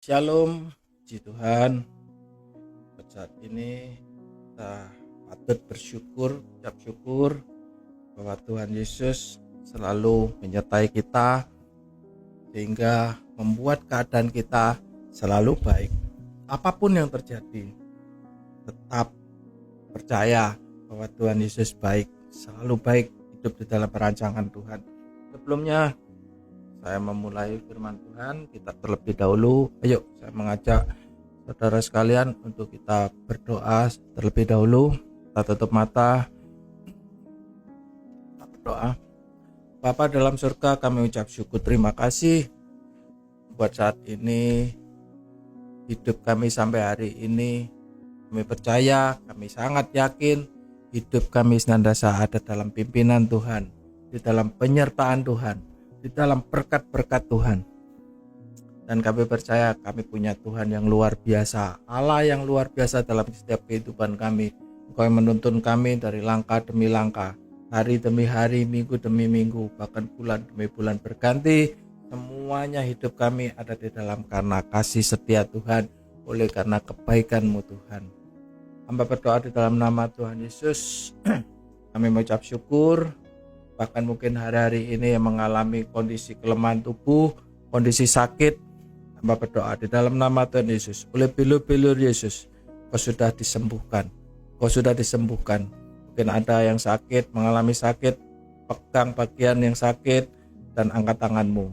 Shalom, puji Tuhan. Saat ini kita patut bersyukur, ucap syukur bahwa Tuhan Yesus selalu menyertai kita sehingga membuat keadaan kita selalu baik. Apapun yang terjadi, tetap percaya bahwa Tuhan Yesus baik, selalu baik, hidup di dalam perancangan Tuhan. Sebelumnya saya memulai firman Tuhan, kita terlebih dahulu, ayo saya mengajak saudara sekalian untuk kita berdoa terlebih dahulu. Kita tutup mata, kita berdoa. Bapa dalam surga, kami ucap syukur terima kasih buat saat ini, hidup kami sampai hari ini. Kami percaya, kami sangat yakin hidup kami senantiasa ada dalam pimpinan Tuhan, di dalam penyertaan Tuhan, di dalam berkat-berkat Tuhan. Dan kami percaya kami punya Tuhan yang luar biasa, Allah yang luar biasa dalam setiap kehidupan kami. Engkau yang menuntun kami dari langkah demi langkah, hari demi hari, minggu demi minggu, bahkan bulan demi bulan berganti. Semuanya hidup kami ada di dalam karena kasih setia Tuhan, oleh karena kebaikan-Mu Tuhan. Hamba berdoa di dalam nama Tuhan Yesus. Kami mengucap syukur. Bahkan mungkin hari-hari ini yang mengalami kondisi kelemahan tubuh, kondisi sakit, hamba berdoa di dalam nama Tuhan Yesus, oleh bilur-bilur Yesus, Kau sudah disembuhkan. Kau sudah disembuhkan. Mungkin ada yang sakit, mengalami sakit, pegang bagian yang sakit dan angkat tanganmu.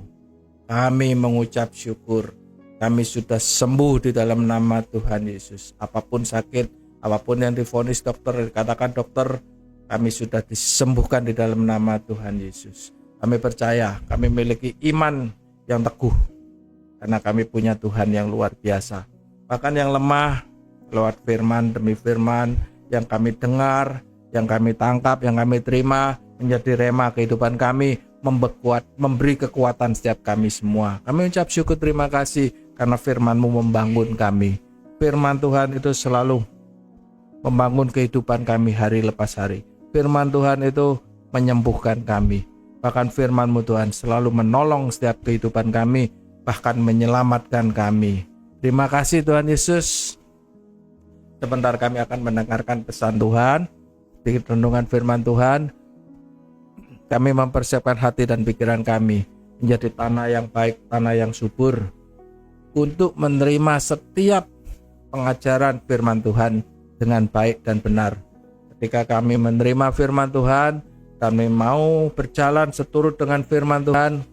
Kami mengucap syukur, kami sudah sembuh di dalam nama Tuhan Yesus. Apapun sakit, apapun yang divonis dokter, katakan dokter, kami sudah disembuhkan di dalam nama Tuhan Yesus. Kami percaya, kami memiliki iman yang teguh, karena kami punya Tuhan yang luar biasa. Bahkan yang lemah, lewat firman demi firman, yang kami dengar, yang kami tangkap, yang kami terima, menjadi rema kehidupan kami, memberi kekuatan setiap kami semua. Kami ucap syukur terima kasih, karena firman-Mu membangun kami. Firman Tuhan itu selalu membangun kehidupan kami hari lepas hari. Firman Tuhan itu menyembuhkan kami. Bahkan firman-Mu Tuhan selalu menolong setiap kehidupan kami, bahkan menyelamatkan kami. Terima kasih Tuhan Yesus. Sebentar kami akan mendengarkan pesan Tuhan, sedikit renungan firman Tuhan. Kami mempersiapkan hati dan pikiran kami menjadi tanah yang baik, tanah yang subur, untuk menerima setiap pengajaran firman Tuhan dengan baik dan benar. Ketika kami menerima firman Tuhan, kami mau berjalan seturut dengan firman Tuhan.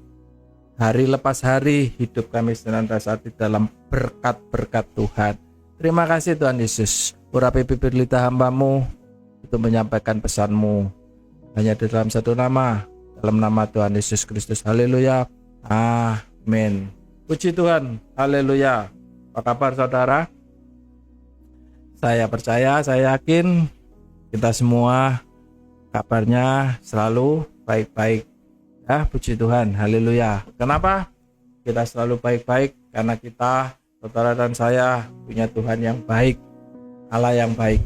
Hari lepas hari, hidup kami senantiasa di dalam berkat-berkat Tuhan. Terima kasih Tuhan Yesus. Urapi bibir lidah hamba-Mu untuk menyampaikan pesan-Mu. Hanya di dalam satu nama, dalam nama Tuhan Yesus Kristus. Haleluya. Amin. Puji Tuhan. Haleluya. Apa kabar saudara? Saya percaya, saya yakin kita semua kabarnya selalu baik-baik. Ya, puji Tuhan, haleluya. Kenapa kita selalu baik-baik? Karena kita, saudara dan saya, punya Tuhan yang baik, Allah yang baik.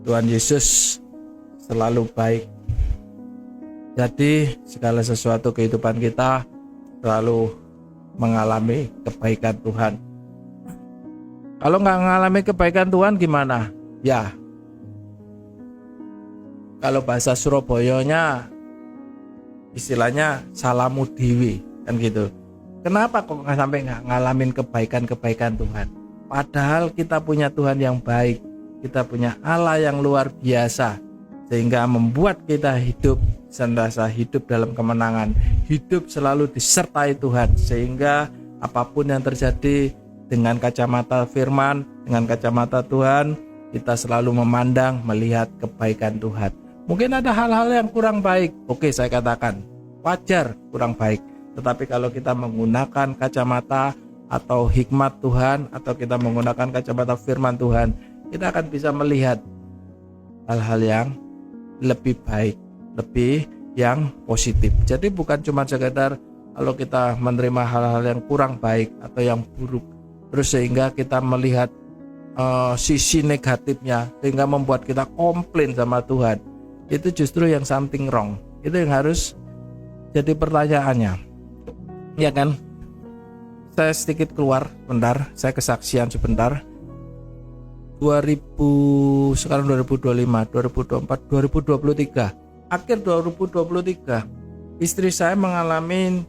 Tuhan Yesus selalu baik. Jadi segala sesuatu kehidupan kita selalu mengalami kebaikan Tuhan. Kalau nggak mengalami kebaikan Tuhan gimana? Ya, kalau bahasa Surabayanya istilahnya salamu dewi, kan gitu. Kenapa kok sampai nggak ngalamin kebaikan-kebaikan Tuhan? Padahal kita punya Tuhan yang baik, kita punya Allah yang luar biasa, sehingga membuat kita hidup senantiasa hidup dalam kemenangan, hidup selalu disertai Tuhan, sehingga apapun yang terjadi dengan kacamata firman, dengan kacamata Tuhan, kita selalu memandang, melihat kebaikan Tuhan. Mungkin ada hal-hal yang kurang baik, oke saya katakan, wajar kurang baik. Tetapi kalau kita menggunakan kacamata atau hikmat Tuhan, atau kita menggunakan kacamata firman Tuhan, kita akan bisa melihat hal-hal yang lebih baik, lebih yang positif. Jadi bukan cuma sekedar kalau kita menerima hal-hal yang kurang baik atau yang buruk, terus sehingga kita melihat sisi negatifnya, sehingga membuat kita komplain sama Tuhan. Itu justru yang something wrong. Itu yang harus jadi pertanyaannya, ya kan? saya sedikit keluar sebentar, saya kesaksian sebentar. sekarang 2025, 2024, 2023. Akhir 2023, istri saya mengalami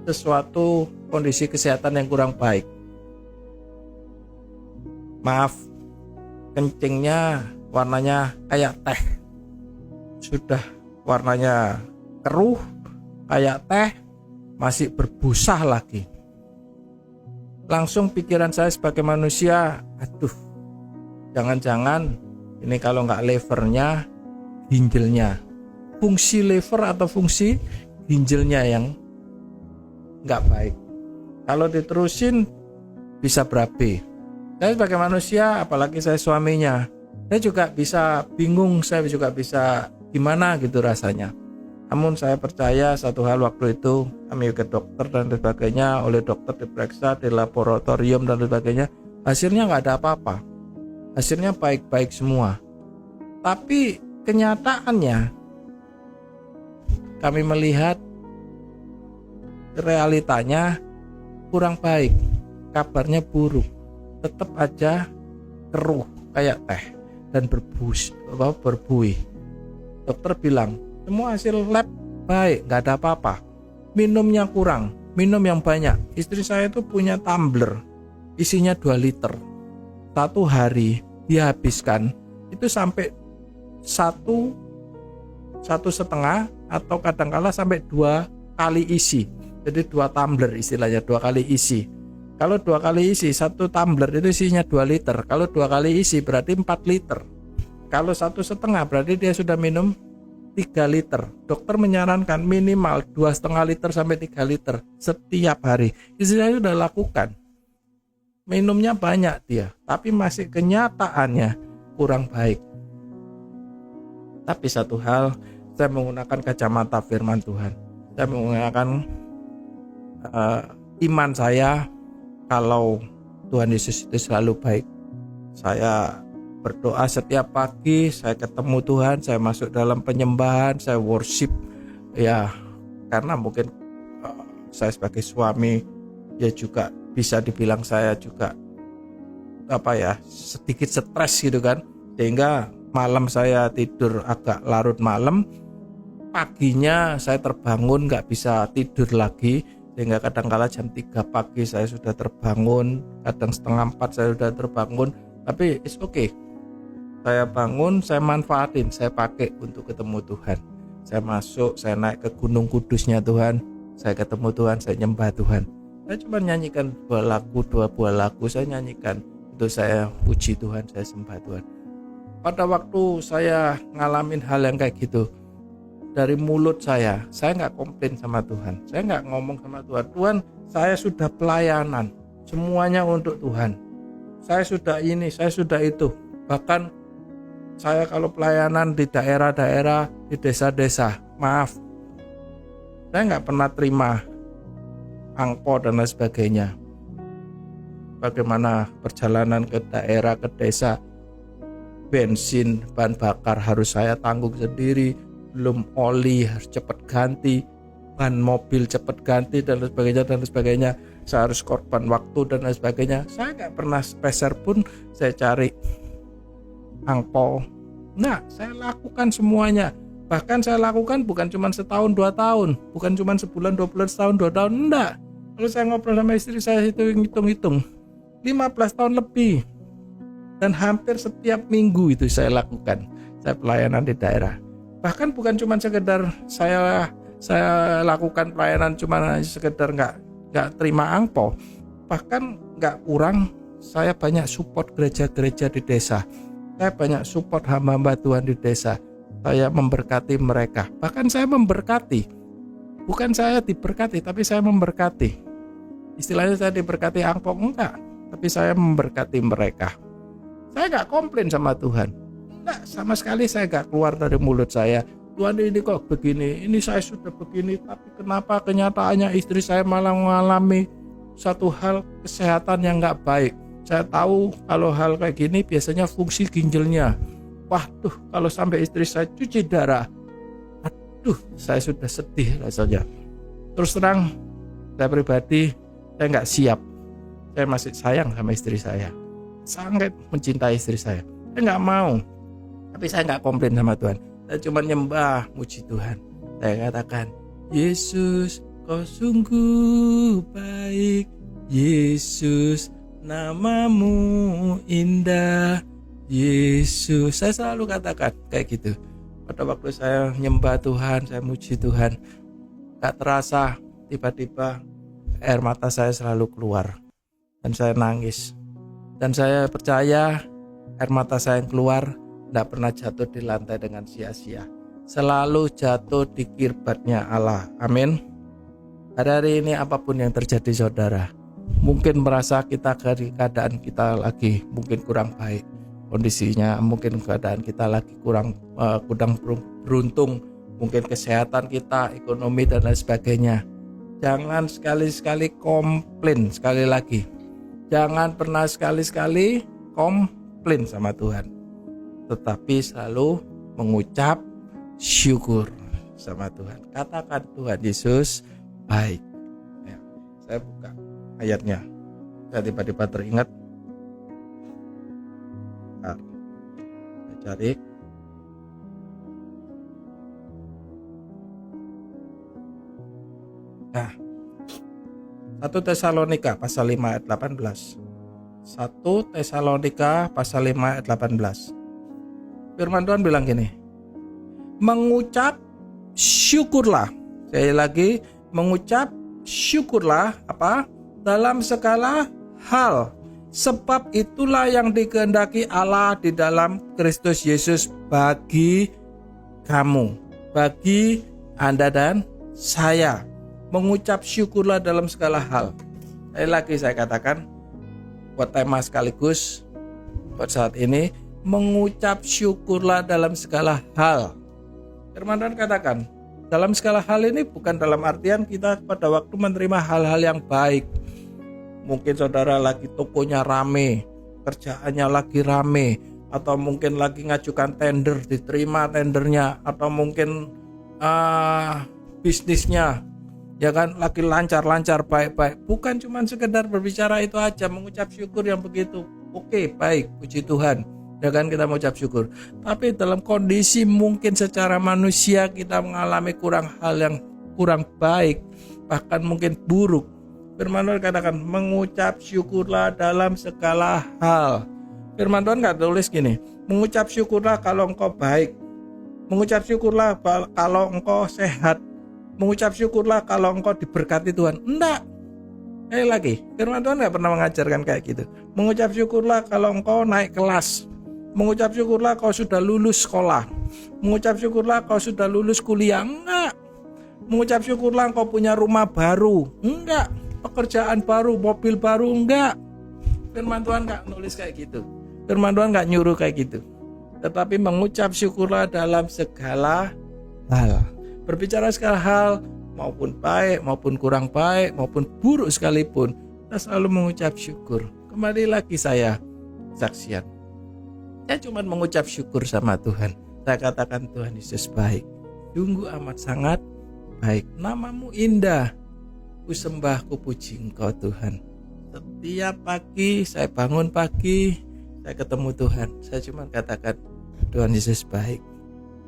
sesuatu kondisi kesehatan yang kurang baik. Maaf, kencingnya warnanya kayak teh. Sudah warnanya keruh kayak teh, masih berbusa lagi. Langsung pikiran saya sebagai manusia, aduh, jangan-jangan ini kalau nggak levernya, ginjalnya. Fungsi lever atau fungsi ginjalnya yang nggak baik. Kalau diterusin bisa berabe. Saya sebagai manusia, apalagi saya suaminya, saya juga bisa bingung, saya juga bisa gimana gitu rasanya. Namun saya percaya satu hal, waktu itu kami ke dokter dan sebagainya, oleh dokter diperiksa di laboratorium dan sebagainya, hasilnya nggak ada apa-apa, hasilnya baik-baik semua. Tapi kenyataannya kami melihat realitanya kurang baik, kabarnya buruk, tetap aja keruh kayak teh dan berbuih. Dokter bilang semua hasil lab baik, nggak ada apa-apa. Minumnya kurang, minum yang banyak. Istri saya itu punya tumbler, isinya 2 liter. Satu hari dia habiskan itu sampai 1,5 atau kadangkala sampai 2 kali isi. Jadi 2 tumbler istilahnya, 2 kali isi. Kalau 2 kali isi, 1 tumbler itu isinya 2 liter. Kalau 2 kali isi berarti 4 liter. Kalau 1,5 berarti dia sudah minum 3 liter. Dokter menyarankan minimal 2,5 liter sampai 3 liter setiap hari. Istri saya sudah lakukan. Minumnya banyak dia, tapi masih kenyataannya kurang baik. Tapi satu hal, saya menggunakan kacamata firman Tuhan. Saya menggunakan iman saya kalau Tuhan Yesus itu selalu baik. Saya berdoa setiap pagi, saya ketemu Tuhan, saya masuk dalam penyembahan, saya worship, ya karena mungkin saya sebagai suami ya juga bisa dibilang saya juga sedikit stres gitu kan, sehingga malam saya tidur agak larut malam, paginya saya terbangun nggak bisa tidur lagi, sehingga kadang-kala jam 3 pagi saya sudah terbangun, kadang setengah 4 saya sudah terbangun, tapi it's okay. Saya bangun, saya manfaatin, saya pakai untuk ketemu Tuhan. Saya masuk, saya naik ke Gunung Kudusnya Tuhan, saya ketemu Tuhan, saya nyembah Tuhan. Saya cuma nyanyikan 2 buah lagu, saya nyanyikan, itu saya puji Tuhan, saya sembah Tuhan. Pada waktu saya ngalamin hal yang kayak gitu, dari mulut saya nggak komplain sama Tuhan, saya nggak ngomong sama Tuhan, Tuhan saya sudah pelayanan, semuanya untuk Tuhan, saya sudah ini, saya sudah itu, bahkan saya kalau pelayanan di daerah-daerah, di desa-desa, maaf, saya nggak pernah terima angpau dan lain sebagainya. Bagaimana perjalanan ke daerah, ke desa, bensin, bahan bakar harus saya tanggung sendiri, belum oli harus cepat ganti, ban mobil cepat ganti dan lain sebagainya. Saya harus korban waktu dan lain sebagainya. Saya nggak pernah speser pun saya cari angpau. Nah, saya lakukan semuanya. Bahkan saya lakukan bukan cuma setahun 2 tahun, bukan cuma sebulan 2 bulan, setahun 2 tahun, enggak. Kalau saya ngobrol sama istri saya itu hitung-hitung 15 tahun lebih. Dan hampir setiap minggu itu saya lakukan. Saya pelayanan di daerah. Bahkan bukan cuma sekedar saya lakukan pelayanan cuma sekedar nggak terima angpau. Bahkan nggak kurang, saya banyak support gereja-gereja di desa. Saya banyak support hamba-hamba Tuhan di desa. Saya memberkati mereka. Bahkan saya memberkati. Bukan saya diberkati, tapi saya memberkati. Istilahnya saya diberkati angpau, enggak. Tapi saya memberkati mereka. Saya nggak komplain sama Tuhan. Enggak, sama sekali saya nggak keluar dari mulut saya, Tuhan ini kok begini, ini saya sudah begini, tapi kenapa kenyataannya istri saya malah mengalami satu hal kesehatan yang nggak baik. Saya tahu kalau hal kayak gini biasanya fungsi ginjalnya. Waduh, kalau sampai istri saya cuci darah, aduh, saya sudah sedih rasanya. Terus terang, saya pribadi Saya nggak siap. Saya masih sayang sama istri saya, sangat mencintai istri saya. Saya nggak mau, tapi saya nggak komplain sama Tuhan. Saya cuma nyembah, muji Tuhan. Saya katakan, Yesus, kau sungguh baik. Yesus, namamu indah. Yesus, saya selalu katakan kayak gitu. Pada waktu saya nyembah Tuhan, saya muji Tuhan, gak terasa tiba-tiba air mata saya selalu keluar dan saya nangis. Dan saya percaya air mata saya yang keluar tidak pernah jatuh di lantai dengan sia-sia, selalu jatuh di kirbatnya Allah. Amin. Hari-hari ini apapun yang terjadi saudara, mungkin merasa kita dari keadaan kita lagi mungkin kurang baik kondisinya, mungkin keadaan kita lagi kurang beruntung, mungkin kesehatan kita, ekonomi dan lain sebagainya. Jangan sekali-sekali komplain. Sekali lagi, jangan pernah sekali-sekali komplain sama Tuhan, tetapi selalu mengucap syukur sama Tuhan. Katakan, Tuhan Yesus baik. Ya, saya buka ayatnya. Saya tiba-tiba teringat. Saya cari. Nah, 1 Tesalonika pasal 5 ayat 18. 1 Tesalonika pasal 5 ayat 18. Firman Tuhan bilang gini, mengucap syukurlah. Sekali lagi, mengucap syukurlah apa? Dalam segala hal. Sebab itulah yang dikehendaki Allah di dalam Kristus Yesus bagi kamu, bagi Anda dan saya. Mengucap syukurlah dalam segala hal. Sekali lagi saya katakan, buat tema sekaligus buat saat ini, mengucap syukurlah dalam segala hal. Firman Tuhan katakan, dalam segala hal ini bukan dalam artian kita pada waktu menerima hal-hal yang baik. Mungkin saudara lagi tokonya rame, kerjaannya lagi rame, atau mungkin lagi ngajukan tender, diterima tendernya, atau mungkin bisnisnya ya kan lagi lancar-lancar, baik-baik. Bukan cuma sekedar berbicara itu aja, mengucap syukur yang begitu. Oke, baik, puji Tuhan. Ya kan, kita mengucap syukur. Tapi dalam kondisi mungkin secara manusia kita mengalami hal yang kurang baik, bahkan mungkin buruk. Firman Tuhan katakan, mengucap syukurlah dalam segala hal. Firman Tuhan gak tulis gini, mengucap syukurlah kalau engkau baik, mengucap syukurlah kalau engkau sehat, mengucap syukurlah kalau engkau diberkati Tuhan. Enggak. Sekali lagi, firman Tuhan gak pernah mengajarkan kayak gitu. Mengucap syukurlah kalau engkau naik kelas, mengucap syukurlah kau sudah lulus sekolah, mengucap syukurlah kau sudah lulus kuliah. Enggak. Mengucap syukurlah engkau punya rumah baru. Enggak. Pekerjaan baru, mobil baru. Enggak. Firman Tuhan gak nulis kayak gitu. Firman Tuhan gak nyuruh kayak gitu. Tetapi mengucap syukurlah dalam segala hal. Berbicara segala hal, maupun baik, maupun kurang baik, maupun buruk sekalipun, kita selalu mengucap syukur. Kembali lagi saya saksian. Saya cuma mengucap syukur sama Tuhan. Saya katakan, Tuhan Yesus baik. Sungguh amat sangat baik. Namamu indah. Ku sembah, ku puji Engkau Tuhan. Setiap pagi saya bangun pagi, saya ketemu Tuhan. Saya cuma katakan, Tuhan Yesus baik.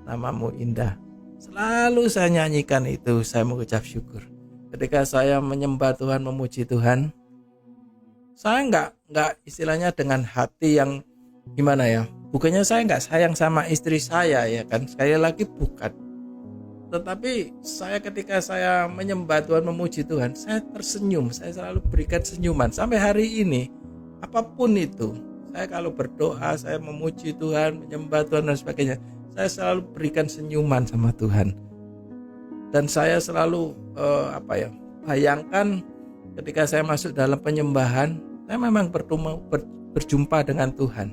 Namamu indah. Selalu saya nyanyikan itu, saya mengucap syukur. Ketika saya menyembah Tuhan, memuji Tuhan, saya enggak istilahnya dengan hati yang gimana ya. Bukannya saya enggak sayang sama istri saya ya kan. Sekali lagi bukan. Tetapi saya ketika saya menyembah Tuhan, memuji Tuhan, saya tersenyum, saya selalu berikan senyuman. Sampai hari ini, apapun itu, saya kalau berdoa, saya memuji Tuhan, menyembah Tuhan dan sebagainya, saya selalu berikan senyuman sama Tuhan. Dan saya selalu bayangkan ketika saya masuk dalam penyembahan, saya memang berjumpa dengan Tuhan.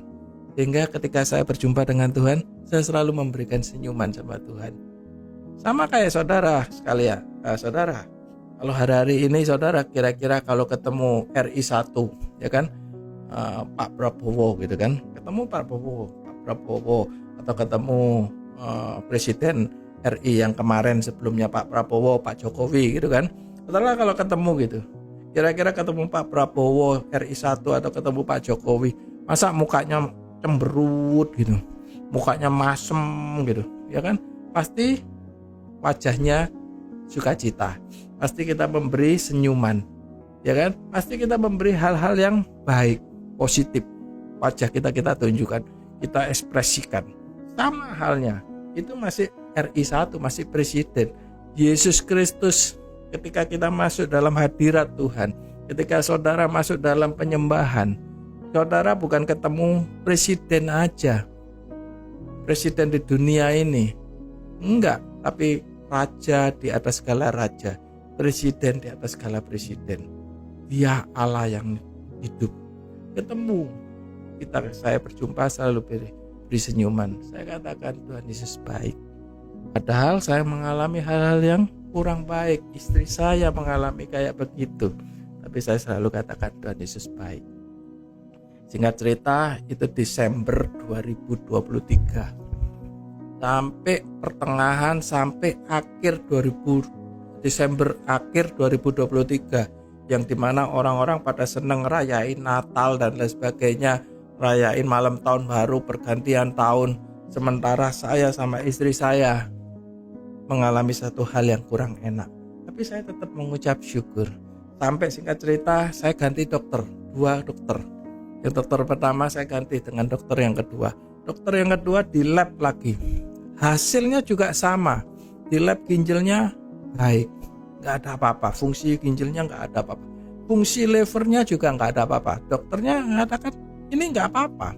Sehingga ketika saya berjumpa dengan Tuhan, saya selalu memberikan senyuman sama Tuhan. Sama kayak saudara sekalian, saudara. Kalau hari-hari ini saudara kira-kira kalau ketemu RI 1, ya kan, Pak Prabowo gitu kan, ketemu Pak Prabowo atau ketemu Presiden RI yang kemarin sebelumnya Pak Prabowo, Pak Jokowi gitu kan. Saudara kalau ketemu gitu, Kira-kira ketemu Pak Prabowo RI1 atau ketemu Pak Jokowi, masa mukanya cemberut gitu, mukanya masem gitu, ya kan? Pasti wajahnya sukacita, pasti kita memberi senyuman, ya kan? Pasti kita memberi hal-hal yang baik, positif. Wajah kita tunjukkan, kita ekspresikan. Sama halnya, itu masih RI1, masih presiden. Yesus Kristus ketika kita masuk dalam hadirat Tuhan, ketika saudara masuk dalam penyembahan, saudara bukan ketemu presiden aja, presiden di dunia ini, enggak, tapi raja di atas segala raja, presiden di atas segala presiden. Dia Allah yang hidup. Ketemu saya berjumpa selalu beri senyuman. Saya katakan Tuhan Yesus baik. Padahal saya mengalami hal-hal yang kurang baik, istri saya mengalami kayak begitu, tapi saya selalu katakan Tuhan Yesus baik. Singkat cerita, itu Desember 2023 sampai pertengahan, sampai akhir Desember akhir 2023, yang dimana orang-orang pada seneng rayain Natal dan lain sebagainya, rayain malam tahun baru, pergantian tahun, sementara saya sama istri saya mengalami satu hal yang kurang enak. Tapi saya tetap mengucap syukur. Sampai singkat cerita, saya ganti dokter, 2 dokter. Yang dokter pertama saya ganti dengan dokter yang kedua. Dokter yang kedua di lab lagi, hasilnya juga sama. Di lab ginjalnya baik, gak ada apa-apa. Fungsi ginjalnya gak ada apa-apa, fungsi levernya juga gak ada apa-apa. Dokternya mengatakan ini gak apa-apa,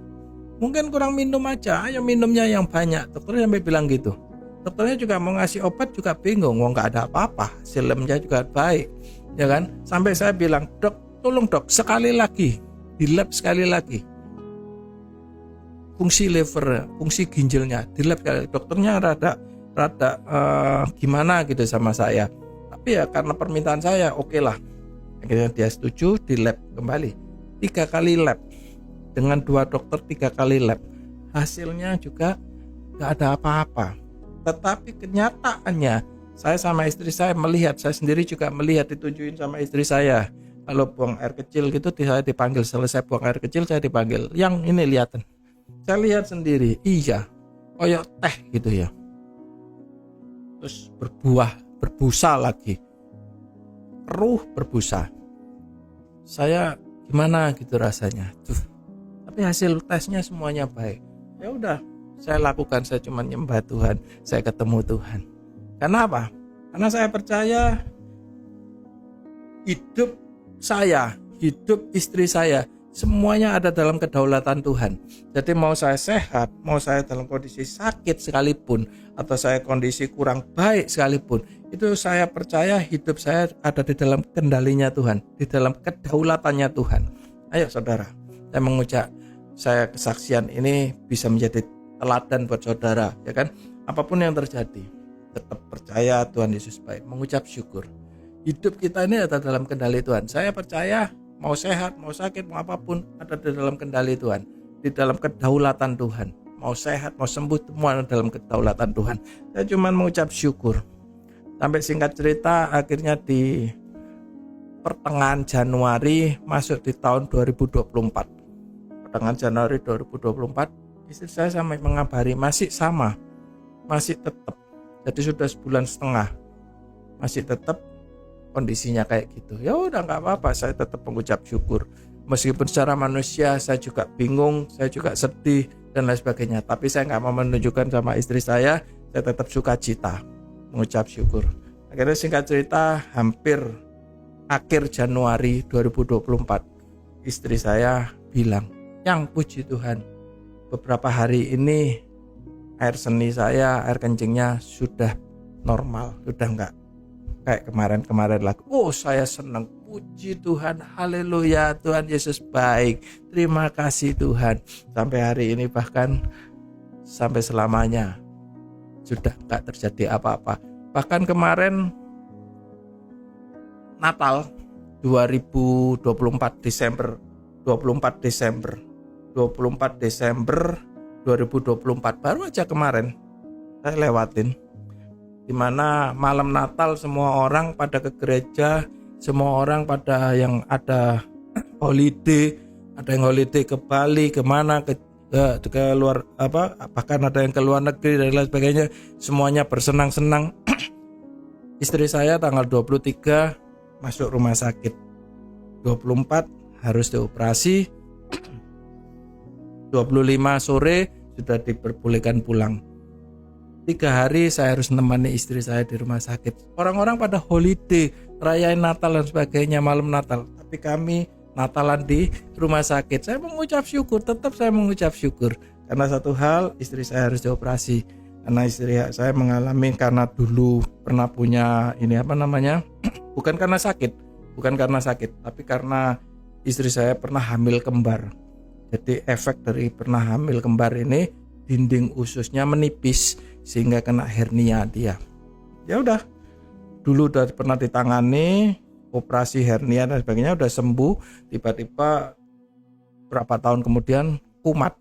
mungkin kurang minum aja, ayo minumnya yang banyak. Dokternya sampai bilang gitu. Dokternya juga mau ngasih obat juga bingung, gak ada apa-apa, hasilnya juga baik, ya kan? Sampai saya bilang, dok, tolong dok, sekali lagi di lab, sekali lagi fungsi lever, fungsi ginjalnya di lab. Dokternya rada gimana gitu sama saya, tapi ya karena permintaan saya, oke lah. Akhirnya dia setuju, di lab kembali 3 kali lab dengan 2 dokter, 3 kali lab, hasilnya juga gak ada apa-apa. Tetapi kenyataannya, saya sama istri saya melihat, saya sendiri juga melihat, ditunjukin sama istri saya. Kalau buang air kecil gitu, saya dipanggil. Selesai buang air kecil, saya dipanggil. Yang ini lihatan. Saya lihat sendiri, iya, koyok teh gitu ya. Terus berbusa lagi. Keruh berbusa. Saya gimana gitu rasanya. Tapi hasil tesnya semuanya baik. Ya udah, saya lakukan, saya cuma nyembah Tuhan, saya ketemu Tuhan. Karena apa? Karena saya percaya hidup saya, hidup istri saya, semuanya ada dalam kedaulatan Tuhan. Jadi mau saya sehat, mau saya dalam kondisi sakit sekalipun, atau saya kondisi kurang baik sekalipun, itu saya percaya hidup saya ada di dalam kendalinya Tuhan, di dalam kedaulatannya Tuhan. Ayo saudara, saya mengucap, saya kesaksian ini bisa menjadi teladan buat saudara, ya kan? Apapun yang terjadi, tetap percaya Tuhan Yesus baik, mengucap syukur. Hidup kita ini ada dalam kendali Tuhan. Saya percaya mau sehat, mau sakit, mau apapun ada di dalam kendali Tuhan, di dalam kedaulatan Tuhan. Mau sehat, mau sembuh, semua ada dalam kedaulatan Tuhan. Saya cuma mengucap syukur. Sampai singkat cerita, akhirnya di pertengahan Januari masuk di tahun 2024. Pertengahan Januari 2024, istri saya sampai mengabari masih sama, masih tetap. Jadi sudah 1,5 bulan masih tetap kondisinya kayak gitu. Ya udah nggak apa-apa, saya tetap mengucap syukur. Meskipun secara manusia saya juga bingung, saya juga sedih dan lain sebagainya. Tapi saya nggak mau menunjukkan sama istri saya tetap sukacita, mengucap syukur. Akhirnya singkat cerita, hampir akhir Januari 2024, istri saya bilang, yang puji Tuhan, beberapa hari ini air seni saya, air kencingnya sudah normal, sudah enggak kayak kemarin-kemarin lagi. Oh, saya senang, puji Tuhan, haleluya, Tuhan Yesus baik, terima kasih Tuhan. Sampai hari ini, bahkan sampai selamanya sudah enggak terjadi apa-apa. Bahkan kemarin Natal 2024 Desember 2024 baru aja kemarin saya lewatin, dimana malam Natal semua orang pada ke gereja, semua orang pada yang ada holiday, ada yang holiday ke Bali, kemana ke luar bahkan ada yang ke luar negeri dan lain sebagainya, semuanya bersenang-senang. Istri saya tanggal 23 masuk rumah sakit, 24 harus dioperasi, 25 sore sudah diperbolehkan pulang. 3 hari saya harus menemani istri saya di rumah sakit. Orang-orang pada holiday, rayain Natal dan sebagainya, malam Natal, tapi kami Natalan di rumah sakit. Saya mengucap syukur, tetap saya mengucap syukur. Karena satu hal, istri saya harus dioperasi. Karena istri saya mengalami, karena dulu pernah punya bukan karena sakit, tapi karena istri saya pernah hamil kembar. Jadi efek dari pernah hamil kembar ini, dinding ususnya menipis sehingga kena hernia dia. Ya udah, dulu udah pernah ditangani, operasi hernia dan sebagainya, udah sembuh. Tiba-tiba berapa tahun kemudian kumat,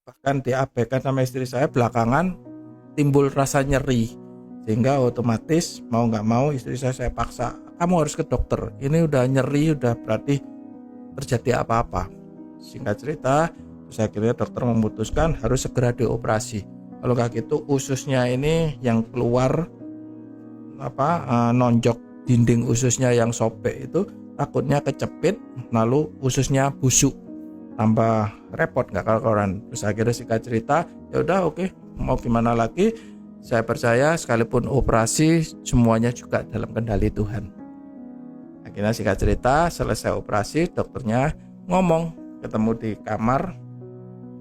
bahkan diabaikan sama istri saya. Belakangan timbul rasa nyeri, sehingga otomatis mau nggak mau istri saya paksa, kamu harus ke dokter, ini udah nyeri, udah berarti terjadi apa-apa. Singkat cerita, terus akhirnya dokter memutuskan harus segera dioperasi. Kalau kayak gitu ususnya ini yang keluar nonjok dinding ususnya yang sobek itu takutnya kecepit, lalu ususnya busuk, tambah repot nggak karuan. Terus akhirnya singkat cerita, ya udah oke, mau gimana lagi, saya percaya sekalipun operasi semuanya juga dalam kendali Tuhan. Akhirnya singkat cerita, selesai operasi, dokternya ngomong, ketemu di kamar,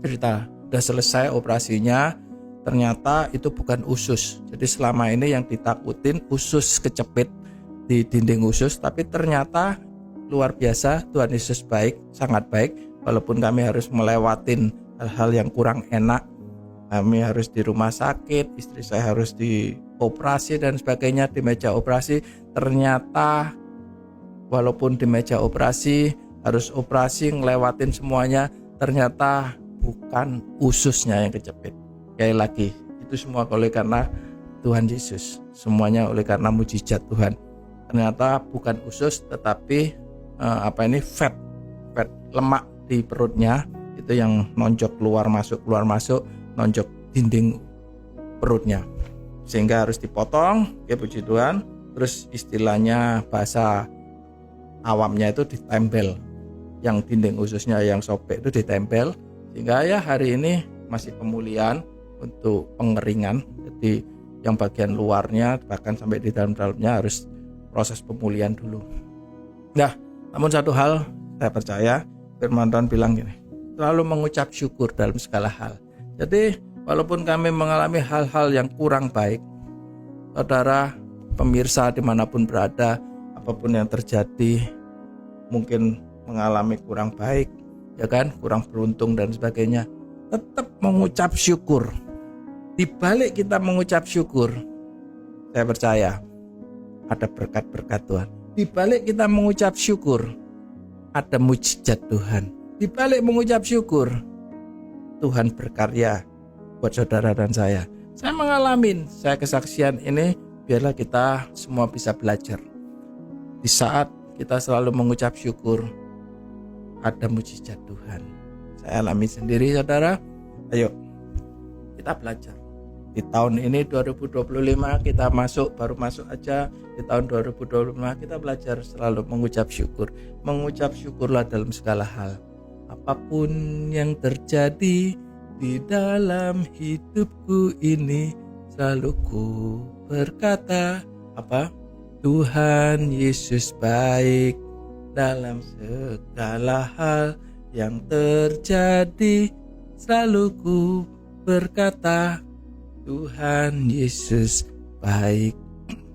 cerita udah selesai operasinya, ternyata itu bukan usus. Jadi selama ini yang ditakutin usus kecepit di dinding usus, tapi ternyata luar biasa, Tuhan Yesus baik, sangat baik. Walaupun kami harus melewatin hal-hal yang kurang enak, kami harus di rumah sakit, istri saya harus dioperasi dan sebagainya, di meja operasi. Ternyata walaupun di meja operasi harus operasi, ngelewatin semuanya, ternyata bukan ususnya yang kecepit. Sekali lagi, itu semua oleh karena Tuhan Yesus, semuanya oleh karena mujizat Tuhan. Ternyata bukan usus, tetapi fat, lemak di perutnya, itu yang nonjok keluar masuk, nonjok dinding perutnya, sehingga harus dipotong. Ya puji Tuhan. Terus istilahnya bahasa awamnya itu ditempel, yang dinding ususnya yang sobek itu ditempel, sehingga ya hari ini masih pemulihan untuk pengeringan. Jadi yang bagian luarnya bahkan sampai di dalamnya harus proses pemulihan dulu. Nah, namun satu hal saya percaya, firman Tuhan bilang gini, selalu mengucap syukur dalam segala hal. Jadi walaupun kami mengalami hal-hal yang kurang baik, saudara pemirsa dimanapun berada, apapun yang terjadi, mungkin mengalami kurang baik, ya kan, kurang beruntung dan sebagainya, tetap mengucap syukur. Di balik kita mengucap syukur, saya percaya ada berkat-berkat Tuhan. Di balik kita mengucap syukur, ada mujizat Tuhan. Di balik mengucap syukur, Tuhan berkarya buat saudara dan saya. Saya mengalami, saya kesaksian ini, biarlah kita semua bisa belajar. Di saat kita selalu mengucap syukur, ada mujizat Tuhan. Saya alami sendiri, saudara. Ayo kita belajar. Di tahun ini 2025 kita baru masuk aja. Di tahun 2025 kita belajar selalu mengucap syukur. Mengucap syukurlah dalam segala hal. Apapun yang terjadi di dalam hidupku ini, selalu ku berkata Tuhan Yesus baik. Dalam segala hal yang terjadi, selalu ku berkata Tuhan Yesus baik.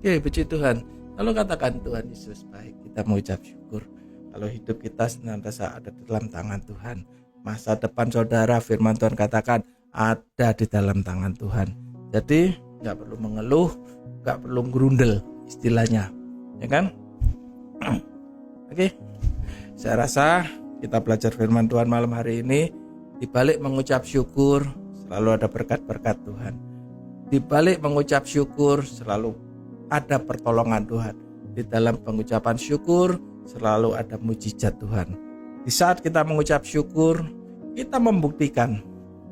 Oke, puji Tuhan. Kalau katakan Tuhan Yesus baik, kita mengucap syukur. Kalau hidup kita senantiasa ada dalam tangan Tuhan. Masa depan saudara, firman Tuhan katakan, ada di dalam tangan Tuhan. Jadi gak perlu mengeluh, gak perlu gerundel istilahnya, ya kan? Oke, saya rasa kita belajar firman Tuhan malam hari ini. Di balik mengucap syukur selalu ada berkat-berkat Tuhan. Di balik mengucap syukur selalu ada pertolongan Tuhan. di dalam pengucapan syukur selalu ada mujizat Tuhan. Di saat kita mengucap syukur, kita membuktikan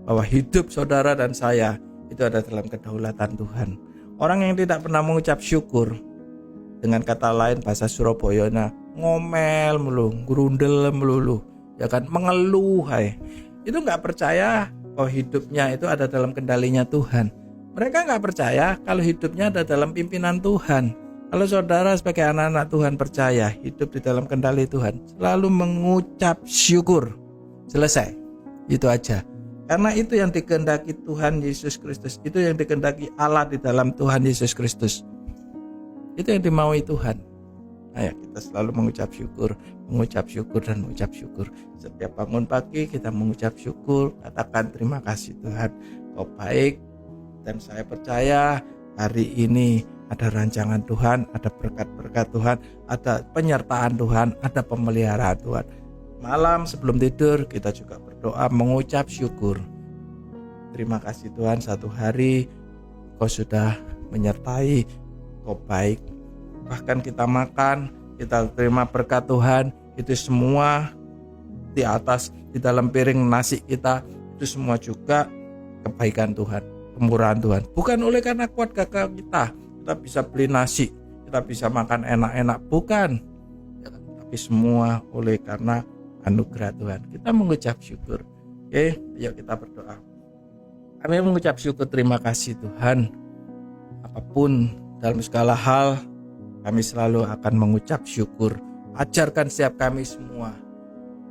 bahwa hidup saudara dan saya itu ada dalam kedaulatan Tuhan. Orang yang tidak pernah mengucap syukur, dengan kata lain bahasa Surabayana, ngomel melulu, grundel melulu, ya kan, mengeluh, itu nggak percaya bahwa hidupnya itu ada dalam kendalinya Tuhan. Mereka nggak percaya kalau hidupnya ada dalam pimpinan Tuhan. Kalau saudara sebagai anak-anak Tuhan percaya hidup di dalam kendali Tuhan, selalu mengucap syukur. Selesai, itu aja. Karena itu yang dikehendaki Tuhan Yesus Kristus, itu yang dikehendaki Allah di dalam Tuhan Yesus Kristus. Itu yang dimaui Tuhan. Ayo kita selalu mengucap syukur dan mengucap syukur. Setiap bangun pagi kita mengucap syukur, katakan terima kasih Tuhan, Kau baik. Dan saya percaya hari ini ada rancangan Tuhan, ada berkat-berkat Tuhan, ada penyertaan Tuhan, ada pemeliharaan Tuhan. Malam sebelum tidur kita juga berdoa mengucap syukur. Terima kasih Tuhan, satu hari Kau sudah menyertai, Kau baik. Bahkan kita makan, kita terima berkat Tuhan, itu semua di atas, di dalam piring nasi kita, itu semua juga kebaikan Tuhan, kemurahan Tuhan. Bukan oleh karena kuat gagah kita bisa beli nasi, kita bisa makan enak-enak, bukan. Tapi semua oleh karena anugerah Tuhan. Kita mengucap syukur. Oke, yuk kita berdoa. Kami mengucap syukur, terima kasih Tuhan. Apapun dalam segala hal, kami selalu akan mengucap syukur. Ajarkan setiap kami semua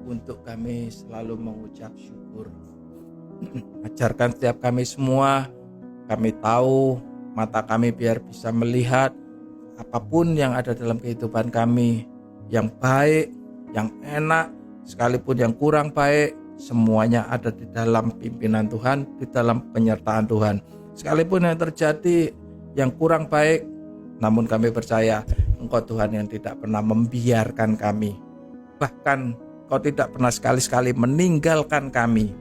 untuk kami selalu mengucap syukur. Ajarkan setiap kami semua, kami tahu, mata kami biar bisa melihat apapun yang ada dalam kehidupan kami, yang baik, yang enak, sekalipun yang kurang baik, semuanya ada di dalam pimpinan Tuhan, di dalam penyertaan Tuhan. Sekalipun yang terjadi yang kurang baik, namun kami percaya Engkau Tuhan yang tidak pernah membiarkan kami. Bahkan Kau tidak pernah sekali-sekali meninggalkan kami.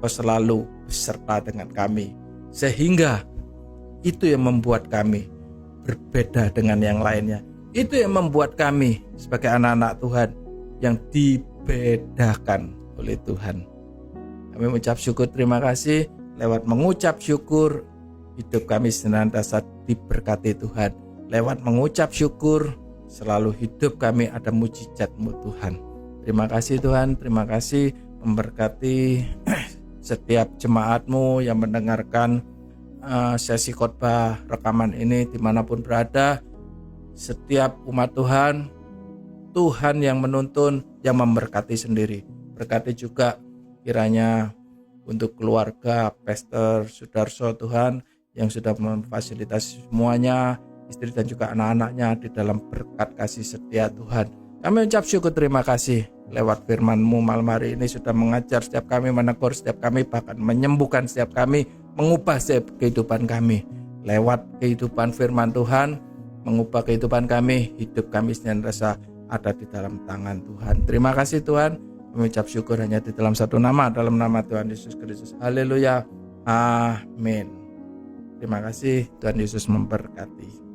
Kau selalu beserta dengan kami. Sehingga itu yang membuat kami berbeda dengan yang lainnya. Itu yang membuat kami sebagai anak-anak Tuhan yang dibedakan oleh Tuhan. Kami mengucap syukur, terima kasih. Lewat mengucap syukur, hidup kami senantiasa diberkati Tuhan. Lewat mengucap syukur, selalu hidup kami ada mujizat-Mu Tuhan. Terima kasih Tuhan, terima kasih memberkati setiap jemaat-Mu yang mendengarkan sesi khotbah rekaman ini dimanapun berada. Setiap umat Tuhan, Tuhan yang menuntun, yang memberkati sendiri. Berkati juga kiranya untuk keluarga Pastor Sudarso Tuhan yang sudah memfasilitasi semuanya, istri dan juga anak-anaknya di dalam berkat kasih setia Tuhan. Kami ucap syukur, terima kasih lewat firman-Mu malam hari ini sudah mengajar setiap kami, menegur setiap kami, bahkan menyembuhkan setiap kami, mengubah setiap kehidupan kami. Lewat kehidupan firman Tuhan, mengubah kehidupan kami, hidup kami senantiasa ada di dalam tangan Tuhan. Terima kasih Tuhan, mengucap syukur hanya di dalam satu nama, dalam nama Tuhan Yesus Kristus. Haleluya, amin. Terima kasih, Tuhan Yesus memberkati.